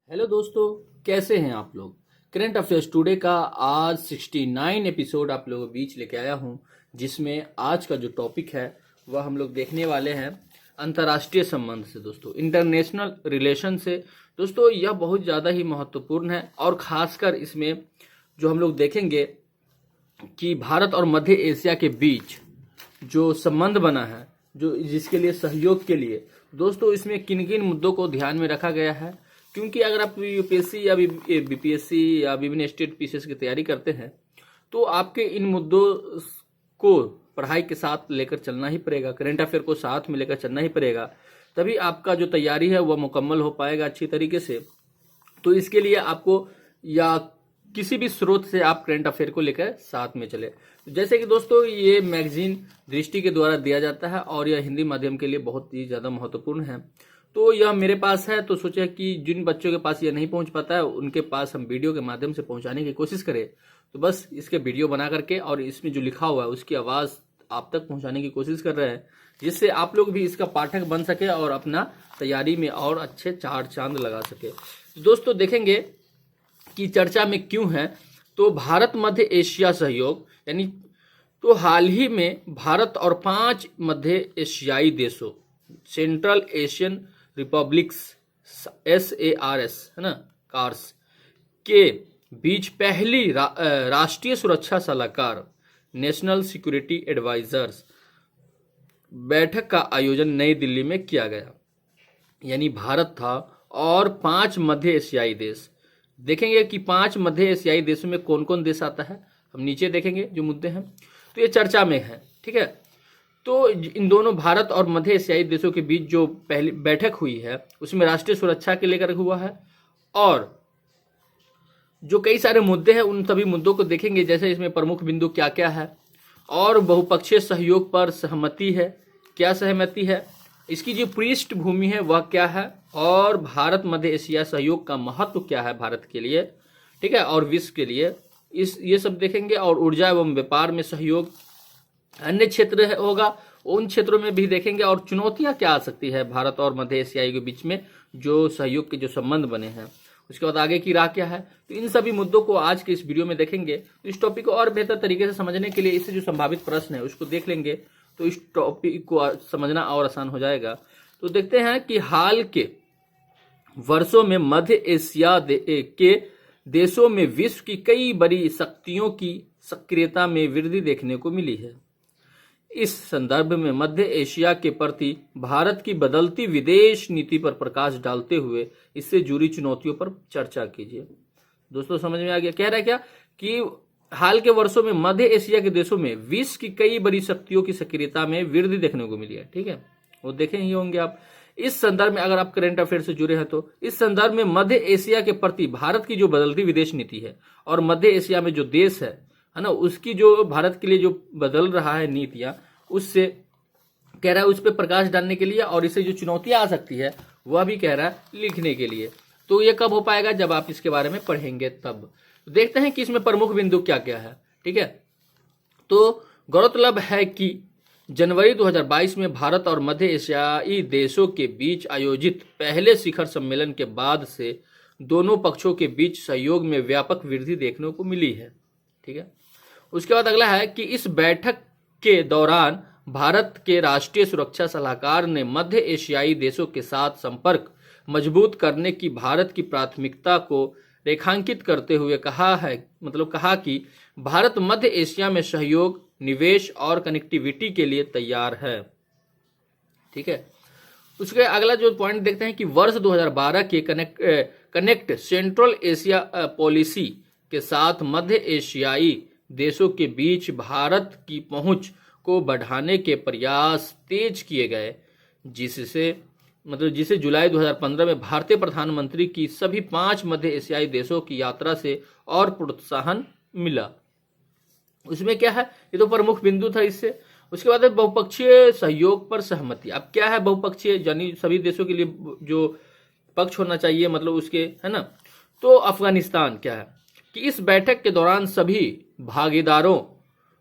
Hello दोस्तों, कैसे हैं आप लोग। करंट अफेयर्स टुडे का आज 69 एपिसोड आप लोगों के बीच लेके आया हूं, जिसमें आज का जो टॉपिक है वह हम लोग देखने वाले हैं अंतर्राष्ट्रीय संबंध से। दोस्तों, इंटरनेशनल रिलेशन से। दोस्तों, यह बहुत ज़्यादा ही महत्वपूर्ण है और ख़ासकर इसमें जो हम लोग देखेंगे कि भारत और मध्य एशिया के बीच जो संबंध बना है, जो जिसके लिए सहयोग के लिए दोस्तों इसमें किन किन मुद्दों को ध्यान में रखा गया है। क्योंकि अगर आप यूपीएससी या बीपीएससी या विभिन्न स्टेट पीसीएस की तैयारी करते हैं तो आपके इन मुद्दों को पढ़ाई के साथ लेकर चलना ही पड़ेगा, करंट अफेयर को साथ में लेकर चलना ही पड़ेगा, तभी आपका जो तैयारी है वह मुकम्मल हो पाएगा अच्छी तरीके से। तो इसके लिए आपको या किसी भी स्रोत से आप करंट अफेयर को लेकर साथ में चले। जैसे कि दोस्तों ये मैगजीन दृष्टि के द्वारा दिया जाता है और यह हिंदी माध्यम के लिए बहुत ही ज़्यादा महत्वपूर्ण है। तो यह मेरे पास है, तो सोचा कि जिन बच्चों के पास यह नहीं पहुंच पाता है उनके पास हम वीडियो के माध्यम से पहुंचाने की कोशिश करें। तो बस इसके वीडियो बना करके और इसमें जो लिखा हुआ है उसकी आवाज़ आप तक पहुंचाने की कोशिश कर रहे हैं, जिससे आप लोग भी इसका पाठक बन सके और अपना तैयारी में और अच्छे चार चांद लगा सके। तो दोस्तों देखेंगे कि चर्चा में क्यों है। तो भारत मध्य एशिया सहयोग यानी तो हाल ही में भारत और 5 मध्य एशियाई देशों सेंट्रल एशियन रिपब्लिक्स SARS है ना कार्स के बीच पहली राष्ट्रीय सुरक्षा सलाहकार नेशनल सिक्योरिटी एडवाइजर्स बैठक का आयोजन नई दिल्ली में किया गया। यानी भारत था और 5 मध्य एशियाई देश। देखेंगे कि 5 मध्य एशियाई देशों में कौन कौन देश आता है, हम नीचे देखेंगे जो मुद्दे हैं। तो ये चर्चा में है, ठीक है। तो इन दोनों भारत और मध्य एशियाई देशों के बीच जो पहली बैठक हुई है उसमें राष्ट्रीय सुरक्षा के लेकर हुआ है और जो कई सारे मुद्दे हैं उन सभी मुद्दों को देखेंगे। जैसे इसमें प्रमुख बिंदु क्या क्या है और बहुपक्षीय सहयोग पर सहमति है, क्या सहमति है, इसकी जो पृष्ठभूमि है वह क्या है और भारत मध्य एशिया सहयोग का महत्व क्या है भारत के लिए, ठीक है, और विश्व के लिए, ये सब देखेंगे। और ऊर्जा एवं व्यापार में सहयोग अन्य क्षेत्र होगा, उन क्षेत्रों में भी देखेंगे। और चुनौतियां क्या आ सकती है भारत और मध्य एशियाई के बीच में जो सहयोग के जो संबंध बने हैं, उसके बाद आगे की राह क्या है। तो इन सभी मुद्दों को आज के इस वीडियो में देखेंगे। तो इस टॉपिक को और बेहतर तरीके से समझने के लिए इससे जो संभावित प्रश्न है उसको देख लेंगे तो इस टॉपिक को समझना और आसान हो जाएगा। तो देखते हैं कि हाल के वर्षों में मध्य एशिया के देशों में विश्व की कई बड़ी शक्तियों की सक्रियता में वृद्धि देखने को मिली है। इस संदर्भ में मध्य एशिया के प्रति भारत की बदलती विदेश नीति पर प्रकाश डालते हुए इससे जुड़ी चुनौतियों पर चर्चा कीजिए। दोस्तों समझ में आ गया, कह रहा है क्या कि हाल के वर्षों में मध्य एशिया के देशों में विश्व की कई बड़ी शक्तियों की सक्रियता में वृद्धि देखने को मिली है, ठीक है, वो देखे ही होंगे आप। इस संदर्भ में अगर आप करंट अफेयर से जुड़े हैं तो इस संदर्भ में मध्य एशिया के प्रति भारत की जो बदलती विदेश नीति है और मध्य एशिया में जो देश है ना, उसकी जो भारत के लिए जो बदल रहा है नीतियां, उससे कह रहा है उस पर प्रकाश डालने के लिए और इससे जो चुनौतियां आ सकती है वह भी कह रहा है लिखने के लिए। तो ये कब हो पाएगा, जब आप इसके बारे में पढ़ेंगे तब। देखते हैं कि इसमें प्रमुख बिंदु क्या क्या है, ठीक है। तो गौरतलब है कि जनवरी 2022 में भारत और मध्य एशियाई देशों के बीच आयोजित पहले शिखर सम्मेलन के बाद से दोनों पक्षों के बीच सहयोग में व्यापक वृद्धि देखने को मिली है, ठीक है। उसके बाद अगला है कि इस बैठक के दौरान भारत के राष्ट्रीय सुरक्षा सलाहकार ने मध्य एशियाई देशों के साथ संपर्क मजबूत करने की भारत की प्राथमिकता को रेखांकित करते हुए कहा कि भारत मध्य एशिया में सहयोग, निवेश और कनेक्टिविटी के लिए तैयार है, ठीक है। उसके अगला जो पॉइंट देखते हैं कि वर्ष 2012 के कनेक्ट सेंट्रल एशिया पॉलिसी के साथ मध्य एशियाई देशों के बीच भारत की पहुंच को बढ़ाने के प्रयास तेज किए गए, जिसे जुलाई 2015 में भारतीय प्रधानमंत्री की सभी 5 मध्य एशियाई देशों की यात्रा से और प्रोत्साहन मिला। उसमें क्या है, ये तो प्रमुख बिंदु था इससे। उसके बाद बहुपक्षीय सहयोग पर सहमति। अब क्या है बहुपक्षीय, यानी सभी देशों के लिए जो पक्ष होना चाहिए, मतलब उसके, है ना। तो अफगानिस्तान क्या है कि इस बैठक के दौरान सभी भागीदारों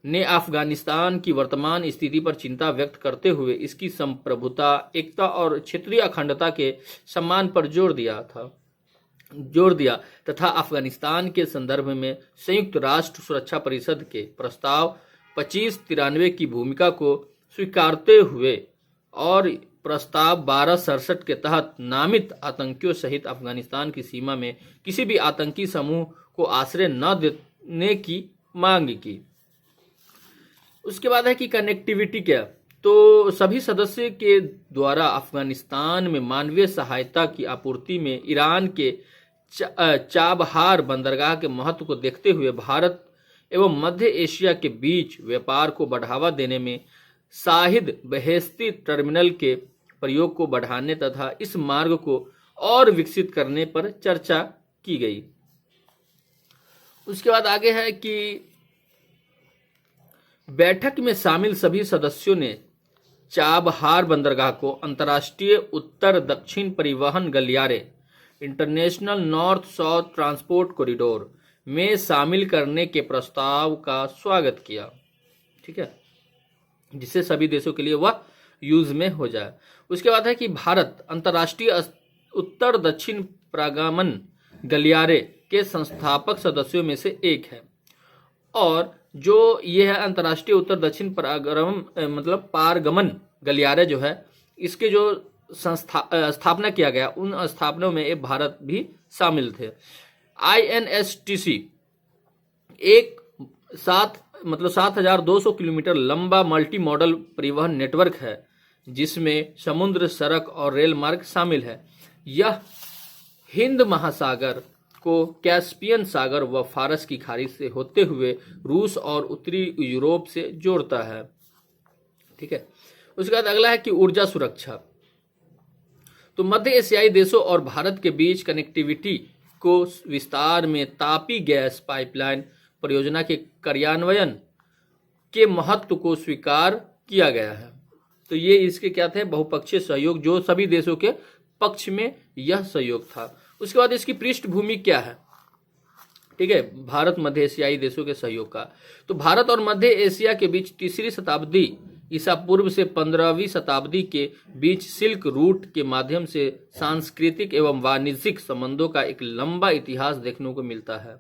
ने अफगानिस्तान की वर्तमान स्थिति पर चिंता व्यक्त करते हुए इसकी संप्रभुता, एकता और क्षेत्रीय अखंडता के सम्मान पर जोर दिया था। जोर दिया तथा अफगानिस्तान के संदर्भ में संयुक्त राष्ट्र सुरक्षा परिषद के प्रस्ताव 2593 की भूमिका को स्वीकारते हुए और प्रस्ताव 1267 के तहत नामित आतंकियों सहित अफगानिस्तान की सीमा में किसी भी आतंकी समूह को आश्रय न देने की मांग की। उसके बाद है कि कनेक्टिविटी क्या, तो सभी सदस्य के द्वारा अफगानिस्तान में मानवीय सहायता की आपूर्ति में ईरान के चाबहार बंदरगाह के महत्व को देखते हुए भारत एवं मध्य एशिया के बीच व्यापार को बढ़ावा देने में शाहिद बहेस्ती टर्मिनल के प्रयोग को बढ़ाने तथा इस मार्ग को और विकसित करने पर चर्चा की गई। उसके बाद आगे है कि बैठक में शामिल सभी सदस्यों ने चाबहार बंदरगाह को अंतर्राष्ट्रीय उत्तर दक्षिण परिवहन गलियारे international north south transport corridor में शामिल करने के प्रस्ताव का स्वागत किया। ठीक है, जिससे सभी देशों के लिए वह यूज में हो जाए। उसके बाद है कि भारत अंतर्राष्ट्रीय उत्तर दक्षिण प्रागमन गलियारे के संस्थापक सदस्यों में से एक है और जो ये है अंतर्राष्ट्रीय उत्तर दक्षिण पारगमन गलियारे जो है इसके जो स्थापना किया गया उन स्थापनाओं में एक भारत भी शामिल थे। INSTC एक 7,200 किलोमीटर लंबा मल्टी मॉडल परिवहन नेटवर्क है जिसमें समुद्र, सड़क और रेल मार्ग शामिल है। यह हिंद महासागर को कैस्पियन सागर व फारस की खाड़ी से होते हुए रूस और उत्तरी यूरोप से जोड़ता है। ठीक है, उसके बाद अगला है कि ऊर्जा सुरक्षा। तो मध्य एशियाई देशों और भारत के बीच कनेक्टिविटी को विस्तार में तापी गैस पाइपलाइन परियोजना के कार्यान्वयन के महत्व को स्वीकार किया गया है। तो ये इसके क्या थे, बहुपक्षीय सहयोग, जो सभी देशों के पक्ष में यह सहयोग था। उसके बाद इसकी पृष्ठभूमि क्या है, ठीक है, भारत मध्य एशियाई देशों के सहयोग का। तो भारत और मध्य एशिया के बीच 3री शताब्दी ईसा पूर्व से 15वीं शताब्दी के बीच सिल्क रूट के माध्यम से सांस्कृतिक एवं वाणिज्यिक संबंधों का एक लंबा इतिहास देखने को मिलता है।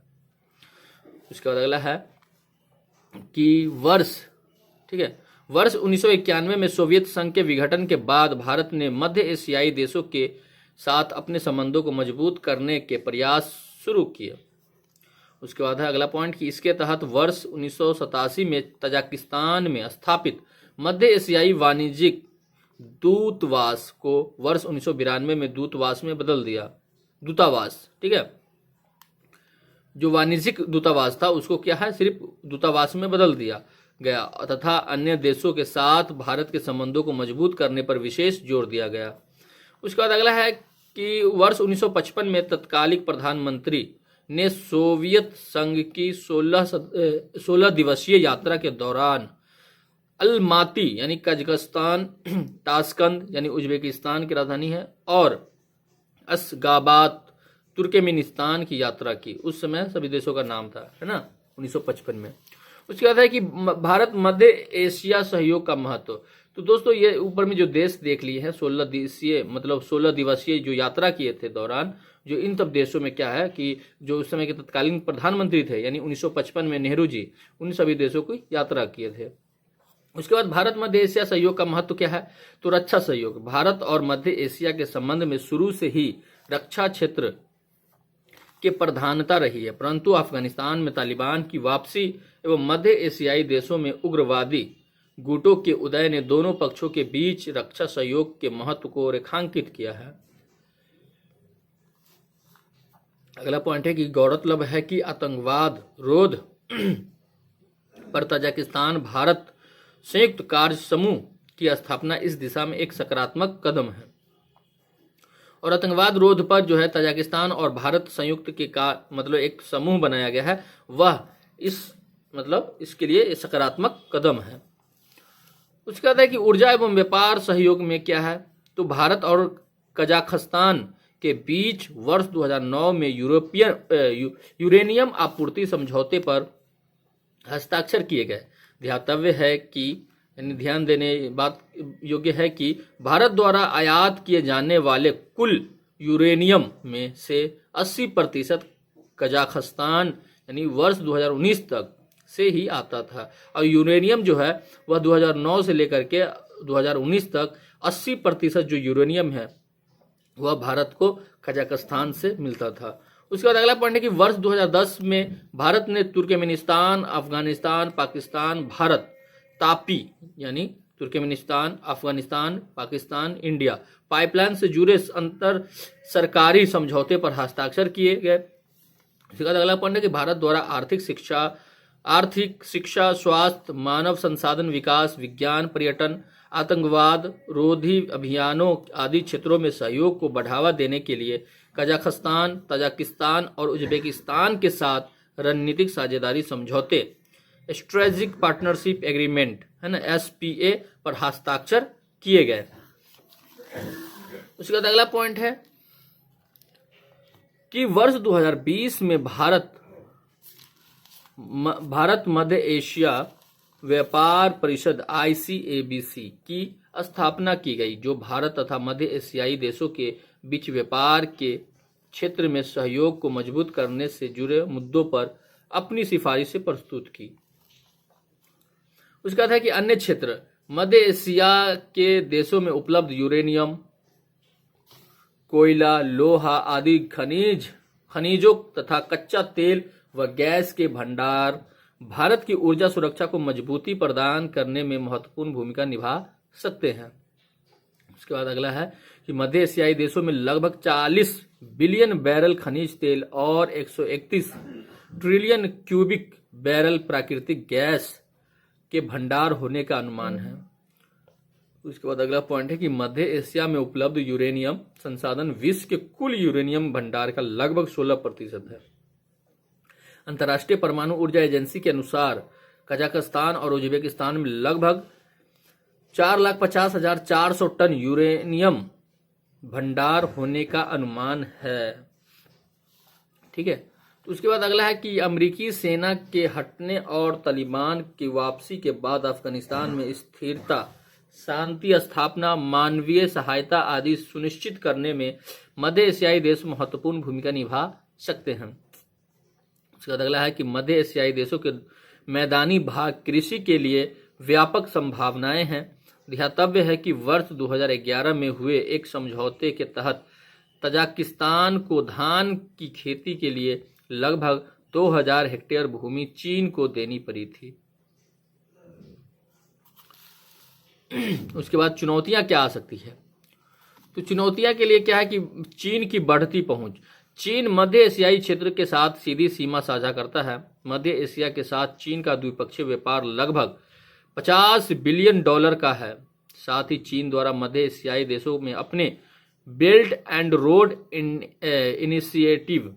उसके बाद अगला है कि वर्ष 1991 में सोवियत संघ के विघटन के बाद भारत ने मध्य एशियाई देशों के साथ अपने संबंधों को मजबूत करने के प्रयास शुरू किए। उसके बाद है अगला पॉइंट कि इसके तहत वर्ष 1987 में तजाकिस्तान में स्थापित मध्य एशियाई वाणिज्यिक दूतावास को वर्ष 1992 में दूतावास में बदल दिया। दूतावास, ठीक है, जो वाणिज्यिक दूतावास था उसको क्या है, सिर्फ दूतावास में बदल दिया गया तथा अन्य देशों के साथ भारत के संबंधों को मजबूत करने पर विशेष जोर दिया गया। उसके बाद अगला है कि वर्ष 1955 में तत्कालिक प्रधानमंत्री ने सोवियत संघ की 16 दिवसीय यात्रा के दौरान अलमाती यानी कजाकिस्तान, ताशकंद यानी उज्बेकिस्तान की राजधानी है, और अशगाबाद तुर्कमेनिस्तान की यात्रा की। उस समय सभी देशों का नाम था, है ना, 1955 में। उसके बाद है कि भारत मध्य एशिया सहयोग का महत्व। तो दोस्तों ये ऊपर में जो देश देख लिए हैं 16 दिवसीय जो यात्रा किए थे दौरान, जो इन सब देशों में क्या है कि जो उस समय के तत्कालीन प्रधानमंत्री थे यानी 1955 में नेहरू जी, उन सभी देशों की यात्रा किए थे। उसके बाद भारत मध्य एशिया सहयोग का महत्व क्या है, तो रक्षा सहयोग। भारत और मध्य एशिया के संबंध में शुरू से ही रक्षा क्षेत्र के प्रधानता रही है, परंतु अफगानिस्तान में तालिबान की वापसी एवं मध्य एशियाई देशों में उग्रवादी गुटों के उदय ने दोनों पक्षों के बीच रक्षा सहयोग के महत्व को रेखांकित किया है। अगला पॉइंट है कि गौरतलब है कि आतंकवाद रोध पर तजाकिस्तान भारत संयुक्त कार्य समूह की स्थापना इस दिशा में एक सकारात्मक कदम है। और आतंकवाद रोध पर जो है तजाकिस्तान और भारत संयुक्त के एक समूह बनाया गया है, वह इसके लिए सकारात्मक कदम है। उसके बाद है कि ऊर्जा एवं व्यापार सहयोग में क्या है, तो भारत और कजाकिस्तान के बीच वर्ष 2009 में यूरेनियम आपूर्ति समझौते पर हस्ताक्षर किए गए। ध्यातव्य है कि ध्यान देने बात योग्य है कि भारत द्वारा आयात किए जाने वाले कुल यूरेनियम में से 80% कजाकिस्तान यानी वर्ष 2019 तक से ही आता था, और यूरेनियम जो है वह 2009 से लेकर के 2019 तक 80% जो यूरेनियम है वह भारत को कजाकिस्तान से मिलता था। उसके बाद अगला पॉइंट है कि वर्ष 2010 में भारत ने तुर्कमेनिस्तान, अफगानिस्तान, पाकिस्तान, भारत तापी यानी Turkmenistan, Afghanistan, Pakistan, India pipeline से जुड़े अंतर सरकारी समझौते पर हस्ताक्षर किए गए। इसके बाद अगला पॉइंट है कि भारत द्वारा आर्थिक शिक्षा, स्वास्थ्य, मानव संसाधन विकास, विज्ञान, पर्यटन, आतंकवाद रोधी अभियानों आदि क्षेत्रों में सहयोग को बढ़ावा देने के लिए कजाकिस्तान, तजाकिस्तान और उज्बेकिस्तान के साथ रणनीतिक साझेदारी समझौते स्ट्रेटेजिक पार्टनरशिप एग्रीमेंट है ना SPA पर हस्ताक्षर किए गए। उसके बाद अगला पॉइंट है कि वर्ष 2020 में भारत मध्य एशिया व्यापार परिषद ICABC की स्थापना की गई, जो भारत तथा मध्य एशियाई देशों के बीच व्यापार के क्षेत्र में सहयोग को मजबूत करने से जुड़े मुद्दों पर अपनी सिफारिशें प्रस्तुत की। उसका था कि अन्य क्षेत्र मध्य एशिया के देशों में उपलब्ध यूरेनियम, कोयला, लोहा आदि खनिजों तथा कच्चा तेल व गैस के भंडार भारत की ऊर्जा सुरक्षा को मजबूती प्रदान करने में महत्वपूर्ण भूमिका निभा सकते हैं। उसके बाद अगला है कि मध्य एशियाई देशों में लगभग 40 बिलियन बैरल खनिज तेल और 131 ट्रिलियन क्यूबिक बैरल प्राकृतिक गैस के भंडार होने का अनुमान है। उसके बाद अगला पॉइंट है कि मध्य एशिया में उपलब्ध यूरेनियम संसाधन विश्व के कुल यूरेनियम भंडार का लगभग 16% है। अंतर्राष्ट्रीय परमाणु ऊर्जा एजेंसी के अनुसार कजाकिस्तान और उज्बेकिस्तान में लगभग 4,50,400 टन यूरेनियम भंडार होने का अनुमान है। ठीक है, तो उसके बाद अगला है कि अमेरिकी सेना के हटने और तालिबान की वापसी के बाद अफगानिस्तान में स्थिरता, शांति स्थापना, मानवीय सहायता आदि सुनिश्चित करने में मध्य एशियाई देश महत्वपूर्ण भूमिका निभा सकते हैं। उसके बाद अगला है कि मध्य एशियाई देशों के मैदानी भाग कृषि के लिए व्यापक संभावनाएं हैं। ध्यातव्य है कि वर्ष 2011 में हुए एक समझौते के तहत तजाकिस्तान को धान की खेती के लिए लगभग 2000 हेक्टेयर भूमि चीन को देनी पड़ी थी। उसके बाद चुनौतियां क्या आ सकती है, तो चुनौतियां के लिए क्या है कि चीन की बढ़ती पहुंच। चीन मध्य एशियाई क्षेत्र के साथ सीधी सीमा साझा करता है। मध्य एशिया के साथ चीन का द्विपक्षीय व्यापार लगभग $50 बिलियन का है। साथ ही चीन द्वारा मध्य एशियाई देशों में अपने belt and road initiative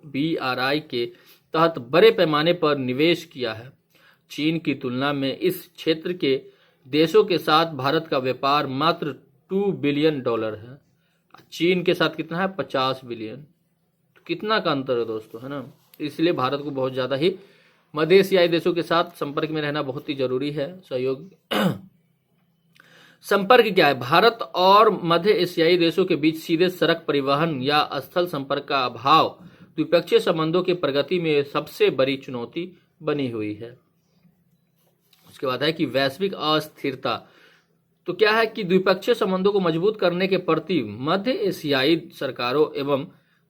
BRI के तहत बड़े पैमाने पर निवेश किया है। चीन की तुलना में इस क्षेत्र के देशों के साथ भारत का व्यापार मात्र $2 बिलियन है। चीन के साथ कितना है 50 बिलियन, तो कितना का अंतर है दोस्तों, है ना। इसलिए भारत को बहुत ज्यादा ही मध्य एशियाई देशों के साथ संपर्क में रहना बहुत ही जरूरी है। सहयोग संपर्क क्या है, भारत और मध्य एशियाई देशों के बीच सीधे सड़क परिवहन या स्थल संपर्क का अभाव द्विपक्षीय संबंधों की प्रगति में सबसे बड़ी चुनौती बनी हुई है। उसके बाद है कि वैश्विक अस्थिरता, तो क्या है कि द्विपक्षीय संबंधों को मजबूत करने के प्रति मध्य एशियाई सरकारों एवं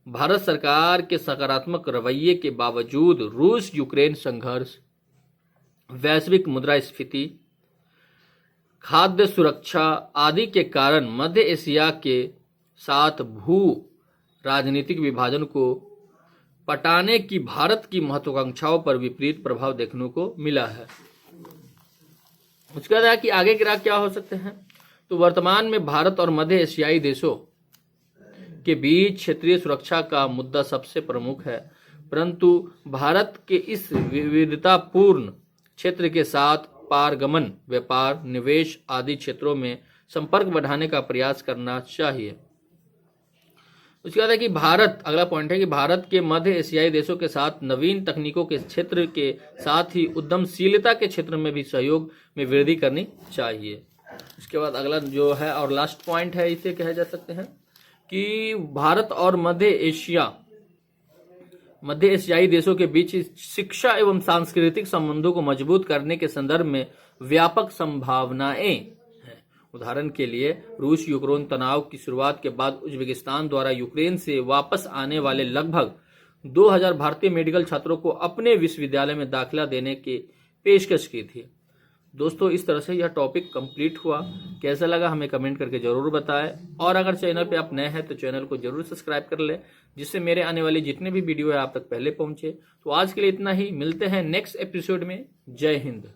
भारत सरकार के सकारात्मक रवैये के बावजूद रूस यूक्रेन संघर्ष, वैश्विक मुद्रास्फीति, खाद्य सुरक्षा आदि के कारण मध्य एशिया के साथ भू राजनीतिक विभाजन को पटाने की भारत की महत्वाकांक्षाओं पर विपरीत प्रभाव देखने को मिला है। उसके बाद कि आगे के राह क्या हो सकते हैं, तो वर्तमान में भारत और मध्य एशियाई देशों के बीच क्षेत्रीय सुरक्षा का मुद्दा सबसे प्रमुख है, परंतु भारत के इस विविधतापूर्ण क्षेत्र के साथ पारगमन, व्यापार, निवेश आदि क्षेत्रों में संपर्क बढ़ाने का प्रयास करना चाहिए। उसके बाद है कि भारत, अगला पॉइंट है कि भारत के मध्य एशियाई देशों के साथ नवीन तकनीकों के क्षेत्र के साथ ही उद्यमशीलता के क्षेत्र में भी सहयोग में वृद्धि करनी चाहिए। इसके बाद अगला जो है और लास्ट पॉइंट है, इसे कहा जा सकते हैं कि भारत और मध्य एशियाई देशों के बीच शिक्षा एवं सांस्कृतिक संबंधों को मजबूत करने के संदर्भ में व्यापक संभावनाएं हैं। उदाहरण के लिए रूस यूक्रेन तनाव की शुरुआत के बाद उज्बेकिस्तान द्वारा यूक्रेन से वापस आने वाले लगभग 2000 भारतीय मेडिकल छात्रों को अपने विश्वविद्यालय में दाखिला देने की पेशकश की थी। दोस्तों, इस तरह से यह टॉपिक कंप्लीट हुआ। कैसा लगा हमें कमेंट करके जरूर बताएं, और अगर चैनल पे आप नए हैं तो चैनल को जरूर सब्सक्राइब कर लें, जिससे मेरे आने वाली जितने भी वीडियो है आप तक पहले पहुंचे। तो आज के लिए इतना ही, मिलते हैं नेक्स्ट एपिसोड में। जय हिंद।